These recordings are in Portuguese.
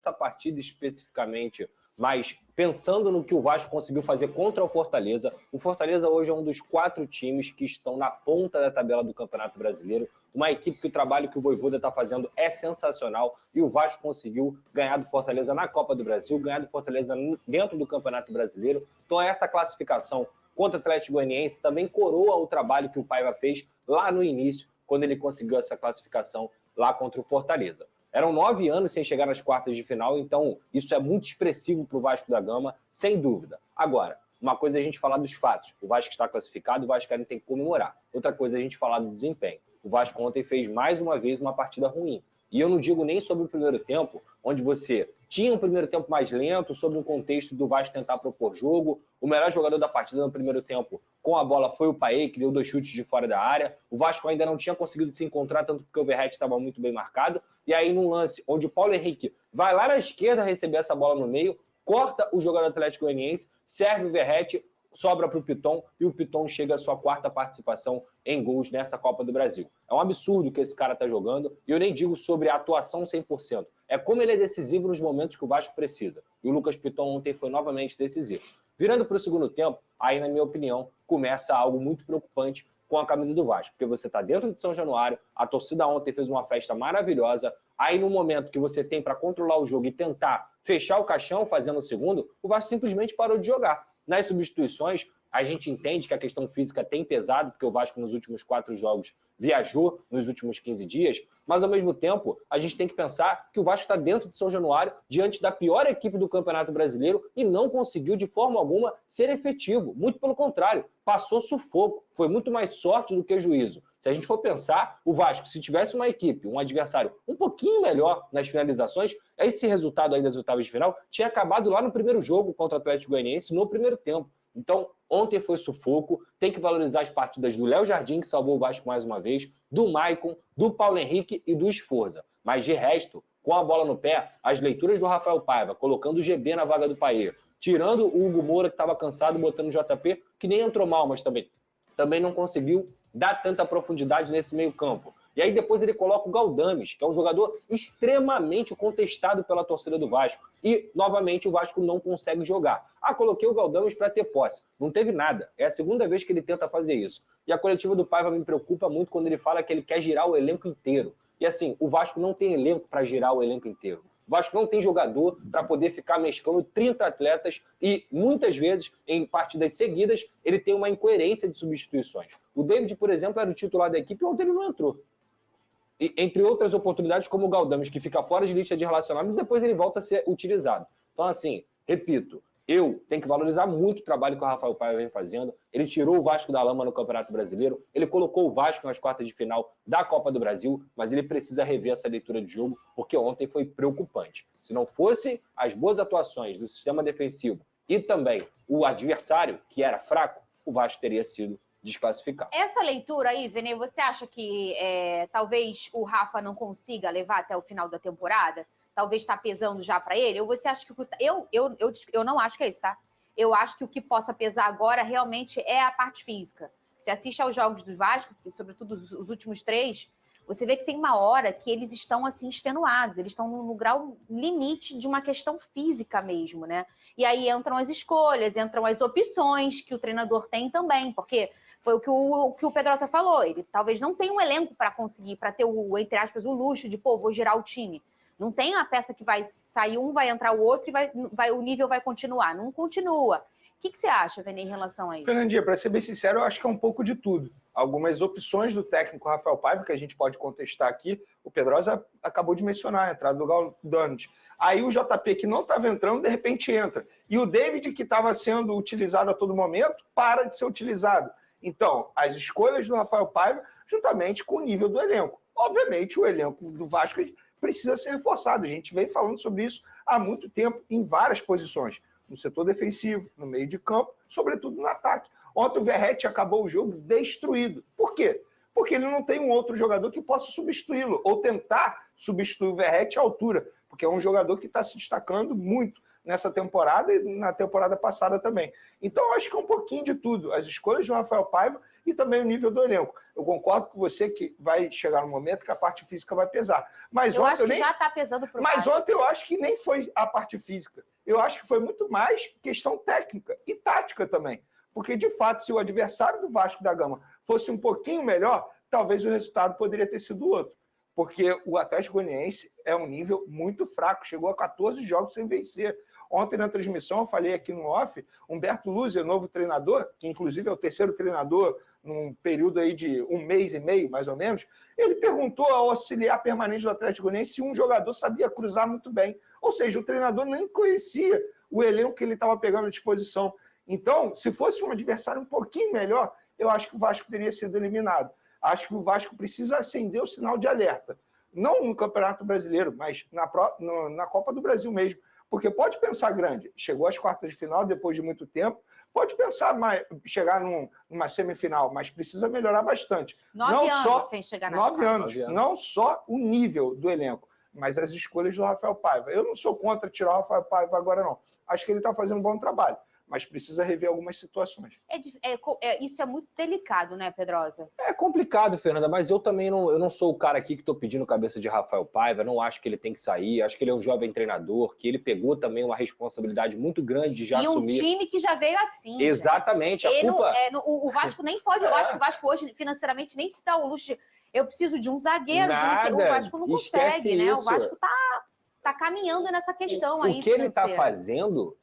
essa partida especificamente, mas pensando no que o Vasco conseguiu fazer contra o Fortaleza hoje é um dos 4 times que estão na ponta da tabela do Campeonato Brasileiro, uma equipe que o trabalho que o Vojvoda está fazendo é sensacional, e o Vasco conseguiu ganhar do Fortaleza na Copa do Brasil, ganhar do Fortaleza dentro do Campeonato Brasileiro. Então essa classificação contra o Atlético Goianiense também coroa o trabalho que o Paiva fez lá no início, quando ele conseguiu essa classificação lá contra o Fortaleza. Eram 9 anos sem chegar nas quartas de final, então isso é muito expressivo para o Vasco da Gama, sem dúvida. Agora, uma coisa é a gente falar dos fatos. O Vasco está classificado, o Vasco tem que comemorar. Outra coisa é a gente falar do desempenho. O Vasco ontem fez mais uma vez uma partida ruim. E eu não digo nem sobre o primeiro tempo, onde você tinha um primeiro tempo mais lento, sobre um contexto do Vasco tentar propor jogo. O melhor jogador da partida no primeiro tempo com a bola foi o Paê, que deu 2 chutes de fora da área. O Vasco ainda não tinha conseguido se encontrar, tanto porque o Verratti estava muito bem marcado. E aí, num lance onde o Paulo Henrique vai lá na esquerda receber essa bola no meio, corta o jogador do Atlético Goianiense, serve o Verratti, sobra para o Piton, e o Piton chega à sua 4ª participação em gols nessa Copa do Brasil. É um absurdo que esse cara está jogando, e eu nem digo sobre a atuação 100%. É como ele é decisivo nos momentos que o Vasco precisa. E o Lucas Piton ontem foi novamente decisivo. Virando para o segundo tempo, aí, na minha opinião, começa algo muito preocupante com a camisa do Vasco, porque você está dentro de São Januário, a torcida ontem fez uma festa maravilhosa, aí no momento que você tem para controlar o jogo e tentar fechar o caixão fazendo o segundo, o Vasco simplesmente parou de jogar. Nas substituições, a gente entende que a questão física tem pesado, porque o Vasco nos últimos 4 jogos viajou nos últimos 15 dias, mas ao mesmo tempo a gente tem que pensar que o Vasco está dentro de São Januário, diante da pior equipe do Campeonato Brasileiro, e não conseguiu de forma alguma ser efetivo. Muito pelo contrário, passou sufoco, foi muito mais sorte do que juízo. Se a gente for pensar, o Vasco, se tivesse uma equipe, um adversário um pouquinho melhor nas finalizações, esse resultado aí das oitavas de final tinha acabado lá no primeiro jogo contra o Atlético Goianiense, no primeiro tempo. Então, ontem foi sufoco, tem que valorizar as partidas do Léo Jardim, que salvou o Vasco mais uma vez, do Maicon, do Paulo Henrique e do Esforza. Mas de resto, com a bola no pé, as leituras do Rafael Paiva, colocando o GB na vaga do Paê, tirando o Hugo Moura, que estava cansado, botando o JP, que nem entrou mal, mas também não conseguiu dar tanta profundidade nesse meio campo. E aí depois ele coloca o Galdames, que é um jogador extremamente contestado pela torcida do Vasco. E, novamente, o Vasco não consegue jogar. Coloquei o Galdames para ter posse. Não teve nada. É a segunda vez que ele tenta fazer isso. E a coletiva do Paiva me preocupa muito quando ele fala que ele quer girar o elenco inteiro. E assim, o Vasco não tem elenco para girar o elenco inteiro. O Vasco não tem jogador para poder ficar mesclando 30 atletas e, muitas vezes, em partidas seguidas, ele tem uma incoerência de substituições. O David, por exemplo, era o titular da equipe e ontem ele não entrou. E, entre outras oportunidades, como o Galdames, que fica fora de lista de relacionamento, e depois ele volta a ser utilizado. Então, assim, repito, eu tenho que valorizar muito o trabalho que o Rafael Paiva vem fazendo. Ele tirou o Vasco da lama no Campeonato Brasileiro, ele colocou o Vasco nas quartas de final da Copa do Brasil, mas ele precisa rever essa leitura de jogo, porque ontem foi preocupante. Se não fosse as boas atuações do sistema defensivo e também o adversário, que era fraco, o Vasco teria sido desclassificado. Essa leitura aí, Vene, você acha que talvez o Rafa não consiga levar até o final da temporada? Talvez está pesando já para ele? Ou você acha que... Eu não acho que é isso, tá? Eu acho que o que possa pesar agora realmente é a parte física. Você assiste aos jogos do Vasco, sobretudo os últimos 3, você vê que tem uma hora que eles estão assim extenuados, eles estão no grau limite de uma questão física mesmo, né? E aí entram as escolhas, entram as opções que o treinador tem também, porque foi o que o Pedrosa falou, ele talvez não tenha um elenco para conseguir, para ter entre aspas, o luxo de, vou girar o time. Não tem a peça que vai sair um, vai entrar o outro e o nível vai continuar. Não continua. O que você acha, Vene, em relação a isso? Fernandinha, para ser bem sincero, eu acho que é um pouco de tudo. Algumas opções do técnico Rafael Paiva, que a gente pode contestar aqui, o Pedrosa acabou de mencionar, a entrada do Galdames. Aí o JP, que não estava entrando, de repente entra. E o David, que estava sendo utilizado a todo momento, para de ser utilizado. Então, as escolhas do Rafael Paiva, juntamente com o nível do elenco. Obviamente, o elenco do Vasco precisa ser reforçado. A gente vem falando sobre isso há muito tempo, em várias posições. No setor defensivo, no meio de campo, sobretudo no ataque. Ontem o Verratti acabou o jogo destruído. Por quê? Porque ele não tem um outro jogador que possa substituí-lo, ou tentar substituir o Verratti à altura, porque é um jogador que está se destacando muito nessa temporada e na temporada passada também. Então, eu acho que é um pouquinho de tudo. As escolhas do Rafael Paiva e também o nível do elenco. Eu concordo com você que vai chegar um momento que a parte física vai pesar. Mas eu ontem acho que já está pesando pro Mas Vasco. ontem eu acho que nem foi a parte física. Eu acho que foi muito mais questão técnica e tática também. Porque, de fato, se o adversário do Vasco da Gama fosse um pouquinho melhor, talvez o resultado poderia ter sido outro. Porque o Atlético Goianiense é um nível muito fraco. Chegou a 14 jogos sem vencer. Ontem, na transmissão, eu falei aqui no off, Humberto Luzer, novo treinador, que inclusive é o terceiro treinador num período aí de 1 mês e meio, mais ou menos, ele perguntou ao auxiliar permanente do Atlético Goianiense se um jogador sabia cruzar muito bem. Ou seja, o treinador nem conhecia o elenco que ele estava pegando à disposição. Então, se fosse um adversário um pouquinho melhor, eu acho que o Vasco teria sido eliminado. Acho que o Vasco precisa acender o sinal de alerta. Não no Campeonato Brasileiro, mas na Copa do Brasil mesmo. Porque pode pensar grande. Chegou às quartas de final depois de muito tempo. Pode pensar chegar numa semifinal, mas precisa melhorar bastante. 9 anos sem chegar nas 9 anos. Não só o nível do elenco, mas as escolhas do Rafael Paiva. Eu não sou contra tirar o Rafael Paiva agora, não. Acho que ele está fazendo um bom trabalho, mas precisa rever algumas situações. Isso é muito delicado, né, Pedrosa? É complicado, Fernanda, mas eu também não sou o cara aqui que estou pedindo cabeça de Rafael Paiva, não acho que ele tem que sair, acho que ele é um jovem treinador, que ele pegou também uma responsabilidade muito grande de já assumir. E um time que já veio assim. Exatamente. A culpa... o Vasco nem pode, eu acho que o Vasco hoje, financeiramente, nem se dá o luxo de, eu preciso de um zagueiro, o Vasco não consegue, né? O Vasco tá caminhando nessa questão aí. O que ele está fazendo...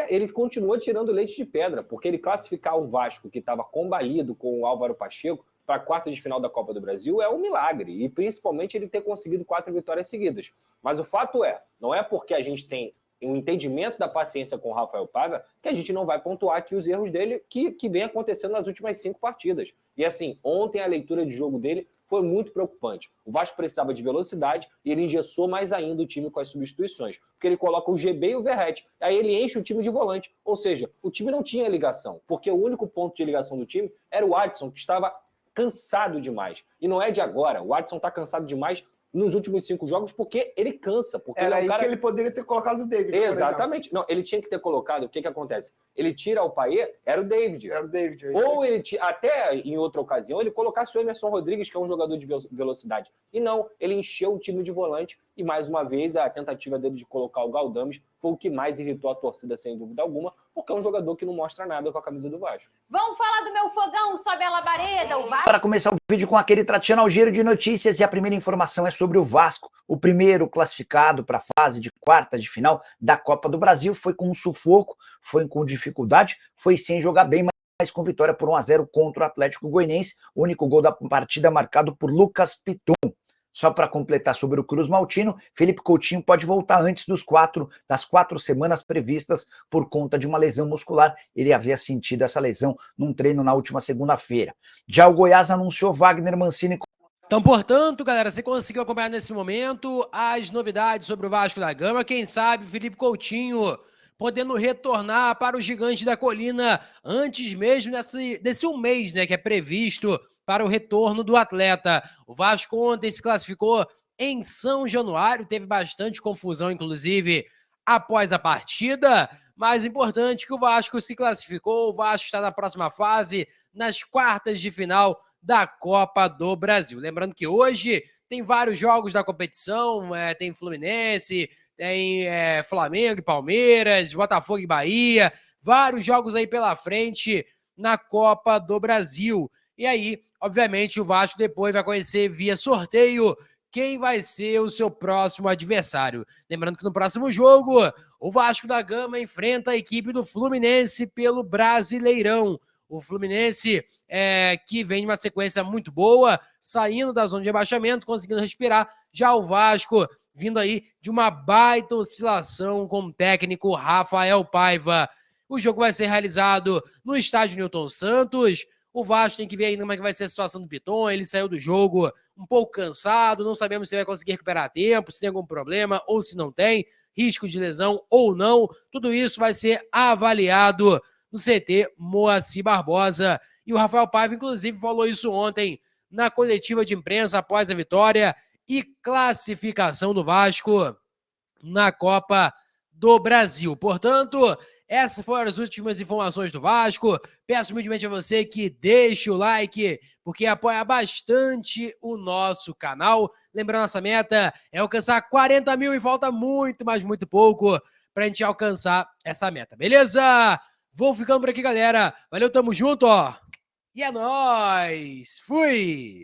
ele continua tirando leite de pedra, porque ele classificar o Vasco, que estava combalido com o Álvaro Pacheco, para a quarta de final da Copa do Brasil é um milagre, e principalmente ele ter conseguido 4 vitórias seguidas. Mas o fato não é porque a gente tem um entendimento da paciência com o Rafael Paiva que a gente não vai pontuar aqui os erros dele que vem acontecendo nas últimas 5 partidas. E assim, ontem a leitura de jogo dele foi muito preocupante. O Vasco precisava de velocidade e ele engessou mais ainda o time com as substituições, porque ele coloca o GB e o Verratti, aí ele enche o time de volante, ou seja, o time não tinha ligação, porque o único ponto de ligação do time era o Adson, que estava cansado demais. E não é de agora, o Adson está cansado demais nos últimos 5 jogos porque ele cansa. Porque era ele é um cara... que ele poderia ter colocado o David. Exatamente. Não, ele tinha que ter colocado. O que acontece? Ele tira o Payet, era o David. Era o David. Ou ele, até em outra ocasião, ele colocasse o Emerson Rodrigues, que é um jogador de velocidade. E não, ele encheu o time de volante e, mais uma vez, a tentativa dele de colocar o Galdames foi o que mais irritou a torcida, sem dúvida alguma, porque é um jogador que não mostra nada com a camisa do Vasco. Vamos falar do meu fogão, sobe a labareda, o Vasco. Para começar o vídeo com aquele tradicional giro de notícias, e a primeira informação é sobre o Vasco. O primeiro classificado para a fase de quartas de final da Copa do Brasil foi com um sufoco, foi com dificuldade, foi sem jogar bem, mas com vitória por 1-0 contra o Atlético Goianiense, o único gol da partida marcado por Lucas Piton. Só para completar sobre o Cruz Maltino, Felipe Coutinho pode voltar antes das 4 semanas previstas por conta de uma lesão muscular. Ele havia sentido essa lesão num treino na última segunda-feira. Já o Goiás anunciou Wagner Mancini. Então, portanto, galera, você conseguiu acompanhar nesse momento as novidades sobre o Vasco da Gama. Quem sabe Felipe Coutinho podendo retornar para o Gigante da Colina antes mesmo desse 1 mês, né, que é previsto para o retorno do atleta. O Vasco ontem se classificou em São Januário, teve bastante confusão, inclusive, após a partida, mas importante que o Vasco se classificou, o Vasco está na próxima fase, nas quartas de final da Copa do Brasil. Lembrando que hoje tem vários jogos da competição, tem Fluminense, tem Flamengo e Palmeiras, Botafogo e Bahia, vários jogos aí pela frente na Copa do Brasil. E aí, obviamente, o Vasco depois vai conhecer via sorteio quem vai ser o seu próximo adversário. Lembrando que no próximo jogo, o Vasco da Gama enfrenta a equipe do Fluminense pelo Brasileirão. O Fluminense que vem de uma sequência muito boa, saindo da zona de rebaixamento, conseguindo respirar. Já o Vasco vindo aí de uma baita oscilação com o técnico Rafael Paiva. O jogo vai ser realizado no estádio Newton Santos. O Vasco tem que ver ainda como é que vai ser a situação do Piton. Ele saiu do jogo um pouco cansado, não sabemos se vai conseguir recuperar a tempo, se tem algum problema ou se não tem, risco de lesão ou não. Tudo isso vai ser avaliado no CT Moacir Barbosa. E o Rafael Paiva, inclusive, falou isso ontem na coletiva de imprensa após a vitória e classificação do Vasco na Copa do Brasil. Portanto, essas foram as últimas informações do Vasco. Peço humildemente a você que deixe o like, porque apoia bastante o nosso canal. Lembrando, nossa meta é alcançar 40 mil e falta muito, mas muito pouco pra gente alcançar essa meta, beleza? Vou ficando por aqui, galera. Valeu, tamo junto, ó. E é nóis. Fui!